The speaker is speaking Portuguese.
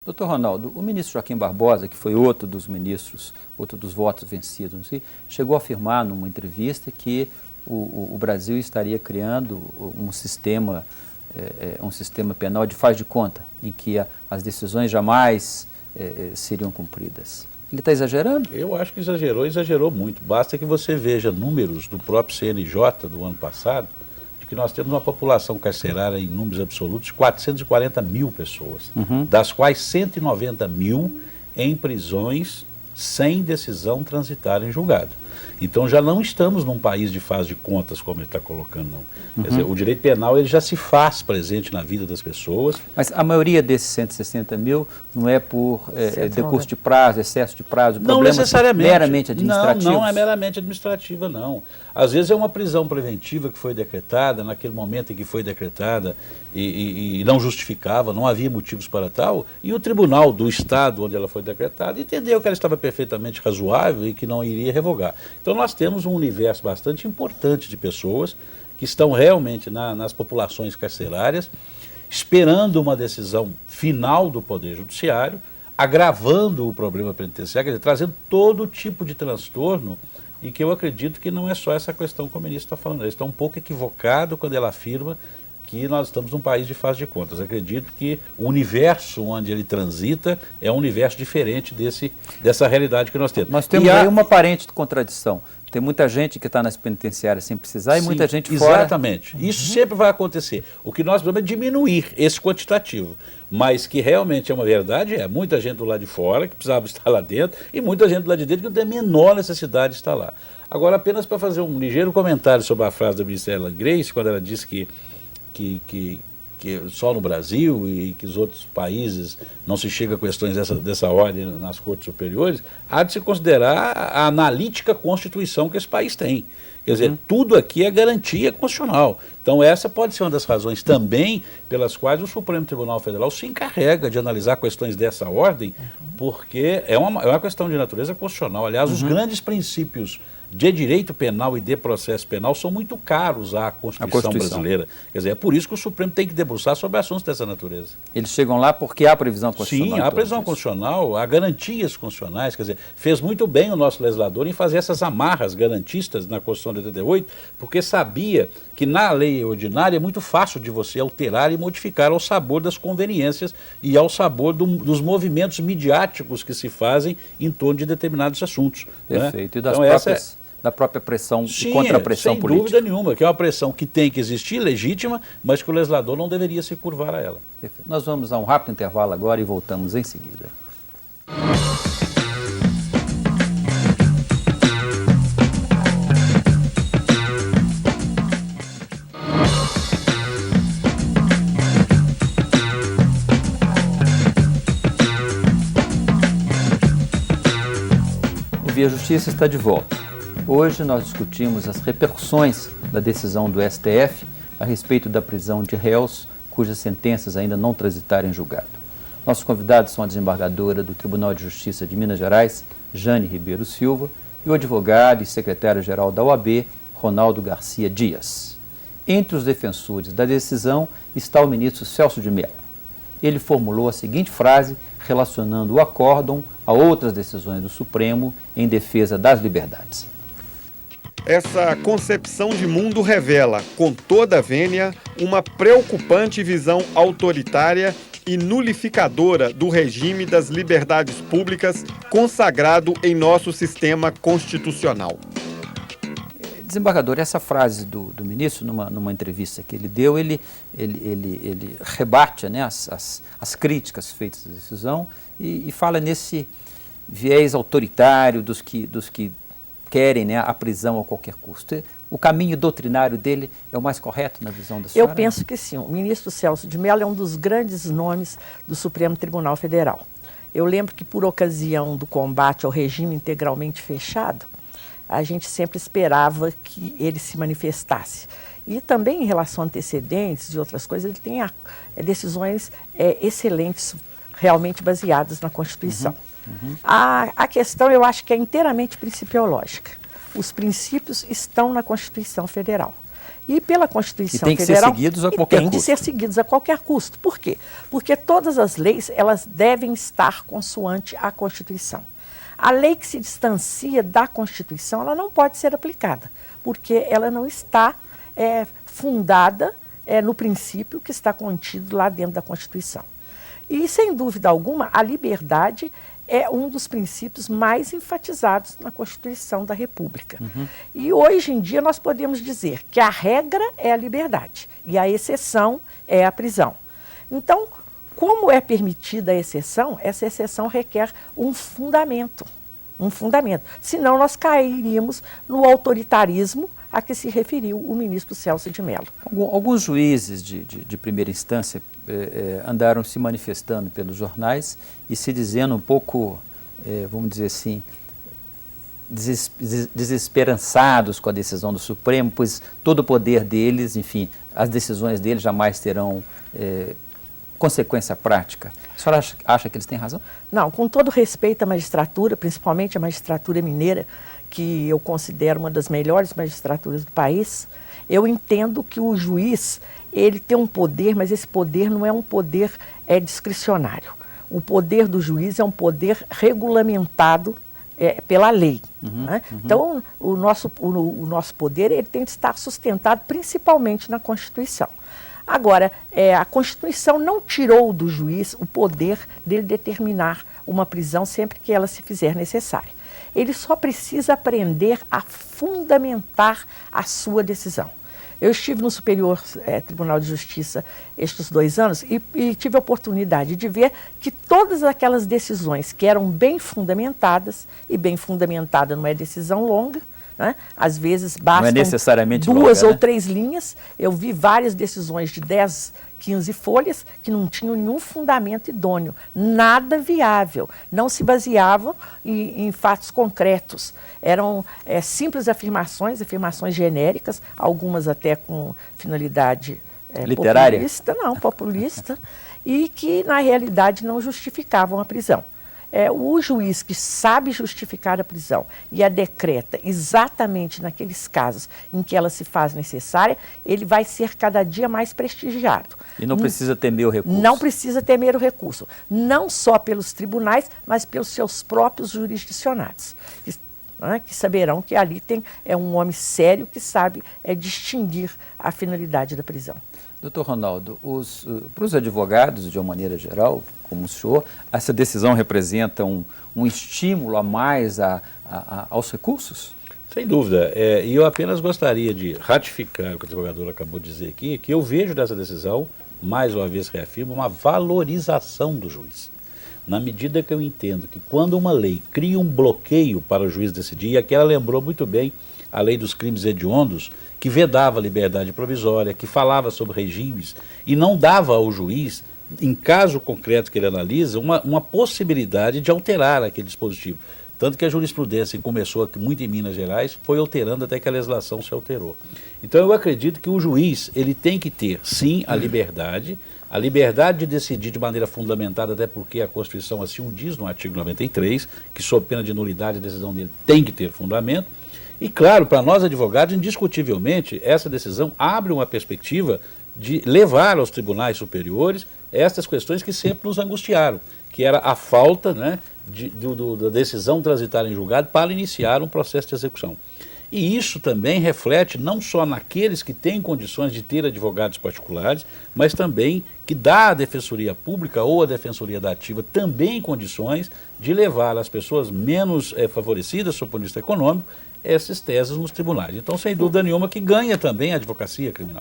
Doutor Ronaldo, o ministro Joaquim Barbosa, que foi outro dos ministros, outro dos votos vencidos, não sei, chegou a afirmar numa entrevista que o Brasil estaria criando um sistema penal de faz de conta, em que as decisões jamais seriam cumpridas. Ele está exagerando? Eu acho que exagerou muito. Basta que você veja números do próprio CNJ do ano passado, de que nós temos uma população carcerária em números absolutos de 440 mil pessoas, das quais 190 mil em prisões sem decisão transitária em julgado. Então já não estamos num país de faz de contas, como ele está colocando, não. Quer dizer, o direito penal ele já se faz presente na vida das pessoas. Mas a maioria desses 160 mil não é por decurso de prazo, excesso de prazo, não necessariamente. Meramente administrativos? Não é meramente administrativa, não. Às vezes é uma prisão preventiva que foi decretada, naquele momento em que foi decretada e não justificava, não havia motivos para tal, e o tribunal do Estado onde ela foi decretada entendeu que ela estava perfeitamente razoável e que não iria revogar. Então nós temos um universo bastante importante de pessoas que estão realmente nas populações carcerárias, esperando uma decisão final do Poder Judiciário, agravando o problema penitenciário, quer dizer, trazendo todo tipo de transtorno, e que eu acredito que não é só essa questão que o ministro está falando. Ele está um pouco equivocado quando ele afirma que nós estamos num país de faz de contas. Acredito que o universo onde ele transita é um universo diferente dessa realidade que nós temos. Nós temos aí uma aparente contradição. Tem muita gente que está nas penitenciárias sem precisar e muita gente fora. Exatamente. Isso sempre vai acontecer. O que nós precisamos é diminuir esse quantitativo. Mas que realmente é uma verdade, muita gente do lado de fora que precisava estar lá dentro e muita gente do lado de dentro que não tem a menor necessidade de estar lá. Agora, apenas para fazer um ligeiro comentário sobre a frase da ministra Ellen Grace, quando ela disse que só no Brasil e que os outros países não se chega a questões dessa ordem nas cortes superiores, há de se considerar a analítica Constituição que esse país tem. Quer dizer, tudo aqui é garantia constitucional. Então essa pode ser uma das razões também pelas quais o Supremo Tribunal Federal se encarrega de analisar questões dessa ordem, porque é uma questão de natureza constitucional. Aliás, os grandes princípios de direito penal e de processo penal são muito caros à Constituição brasileira. Quer dizer, é por isso que o Supremo tem que debruçar sobre assuntos dessa natureza. Eles chegam lá porque há previsão constitucional? Sim, há previsão constitucional, há garantias constitucionais. Quer dizer, fez muito bem o nosso legislador em fazer essas amarras garantistas na Constituição de 88, porque sabia que na lei ordinária é muito fácil de você alterar e modificar ao sabor das conveniências e ao sabor dos movimentos midiáticos que se fazem em torno de determinados assuntos. Perfeito. Né? E da própria pressão e contra-pressão política. Sem dúvida nenhuma, que é uma pressão que tem que existir, legítima, mas que o legislador não deveria se curvar a ela. Perfeito. Nós vamos a um rápido intervalo agora e voltamos em seguida. O Via Justiça está de volta. Hoje nós discutimos as repercussões da decisão do STF a respeito da prisão de réus cujas sentenças ainda não transitaram em julgado. Nossos convidados são a desembargadora do Tribunal de Justiça de Minas Gerais, Jane Ribeiro Silva, e o advogado e secretário-geral da OAB, Ronaldo Garcia Dias. Entre os defensores da decisão está o ministro Celso de Mello. Ele formulou a seguinte frase relacionando o acórdão a outras decisões do Supremo em defesa das liberdades. Essa concepção de mundo revela, com toda a vênia, uma preocupante visão autoritária e nulificadora do regime das liberdades públicas consagrado em nosso sistema constitucional. Desembargador, essa frase do ministro, numa entrevista que ele deu, ele rebate, né, as críticas feitas à decisão e fala nesse viés autoritário dos que querem, né, a prisão a qualquer custo. O caminho doutrinário dele é o mais correto na visão da senhora? Eu penso que sim. O ministro Celso de Mello é um dos grandes nomes do Supremo Tribunal Federal. Eu lembro que, por ocasião do combate ao regime integralmente fechado, a gente sempre esperava que ele se manifestasse. E também em relação a antecedentes e outras coisas, ele tem decisões excelentes, realmente baseadas na Constituição. A questão, eu acho que é inteiramente principiológica. Os princípios estão na Constituição Federal. E pela Constituição Federal... E tem que Federal, ser seguidos a qualquer custo. Tem que ser seguidos a qualquer custo. Por quê? Porque todas as leis, elas devem estar consoante à Constituição. A lei que se distancia da Constituição, ela não pode ser aplicada, porque ela não está fundada no princípio que está contido lá dentro da Constituição. E, sem dúvida alguma, a liberdade é um dos princípios mais enfatizados na Constituição da República. E hoje em dia nós podemos dizer que a regra é a liberdade e a exceção é a prisão. Então, como é permitida a exceção, essa exceção requer um fundamento. Senão nós cairíamos no autoritarismo a que se referiu o ministro Celso de Mello. Alguns juízes de primeira instância andaram se manifestando pelos jornais e se dizendo um pouco, vamos dizer assim, desesperançados com a decisão do Supremo, pois todo o poder deles, enfim, as decisões deles jamais terão consequência prática. A senhora acha que eles têm razão? Não, com todo respeito à magistratura, principalmente a magistratura mineira, que eu considero uma das melhores magistraturas do país, eu entendo que o juiz, ele tem um poder, mas esse poder não é um poder discricionário. O poder do juiz é um poder regulamentado pela lei. Né? Então, o nosso poder ele tem que estar sustentado principalmente na Constituição. Agora, a Constituição não tirou do juiz o poder dele determinar uma prisão sempre que ela se fizer necessária. Ele só precisa aprender a fundamentar a sua decisão. Eu estive no Superior Tribunal de Justiça estes 2 anos e tive a oportunidade de ver que todas aquelas decisões que eram bem fundamentadas, e bem fundamentada não é decisão longa, né? Às vezes bastam duas ou 3 linhas. Eu vi várias decisões de 10, 15 folhas que não tinham nenhum fundamento idôneo, nada viável, não se baseavam em fatos concretos. Eram simples afirmações genéricas, algumas até com finalidade literária? Populista, e que na realidade não justificavam a prisão. O juiz que sabe justificar a prisão e a decreta exatamente naqueles casos em que ela se faz necessária, ele vai ser cada dia mais prestigiado. E não precisa temer o recurso? Não precisa temer o recurso. Não só pelos tribunais, mas pelos seus próprios jurisdicionados, que saberão que ali tem um homem sério que sabe distinguir a finalidade da prisão. Doutor Ronaldo, para os advogados, de uma maneira geral, como o senhor, essa decisão representa um estímulo a mais aos recursos? Sem dúvida. E eu apenas gostaria de ratificar o que o advogado acabou de dizer aqui, que eu vejo dessa decisão, mais uma vez reafirmo, uma valorização do juiz. Na medida que eu entendo que quando uma lei cria um bloqueio para o juiz decidir, e aqui ela lembrou muito bem a lei dos crimes hediondos, que vedava a liberdade provisória, que falava sobre regimes e não dava ao juiz, em caso concreto que ele analisa, uma possibilidade de alterar aquele dispositivo. Tanto que a jurisprudência, que começou aqui muito em Minas Gerais, foi alterando até que a legislação se alterou. Então eu acredito que o juiz ele tem que ter, sim, a liberdade de decidir de maneira fundamentada, até porque a Constituição assim o diz no artigo 93, que sob pena de nulidade a decisão dele tem que ter fundamento. E claro, para nós advogados, indiscutivelmente, essa decisão abre uma perspectiva de levar aos tribunais superiores estas questões que sempre nos angustiaram, que era a falta, né, da decisão transitar em julgado para iniciar um processo de execução. E isso também reflete não só naqueles que têm condições de ter advogados particulares, mas também que dá à Defensoria Pública ou à Defensoria da Ativa também condições de levar as pessoas menos favorecidas, sob o ponto de vista econômico, essas teses nos tribunais. Então, sem dúvida nenhuma, que ganha também a advocacia criminal.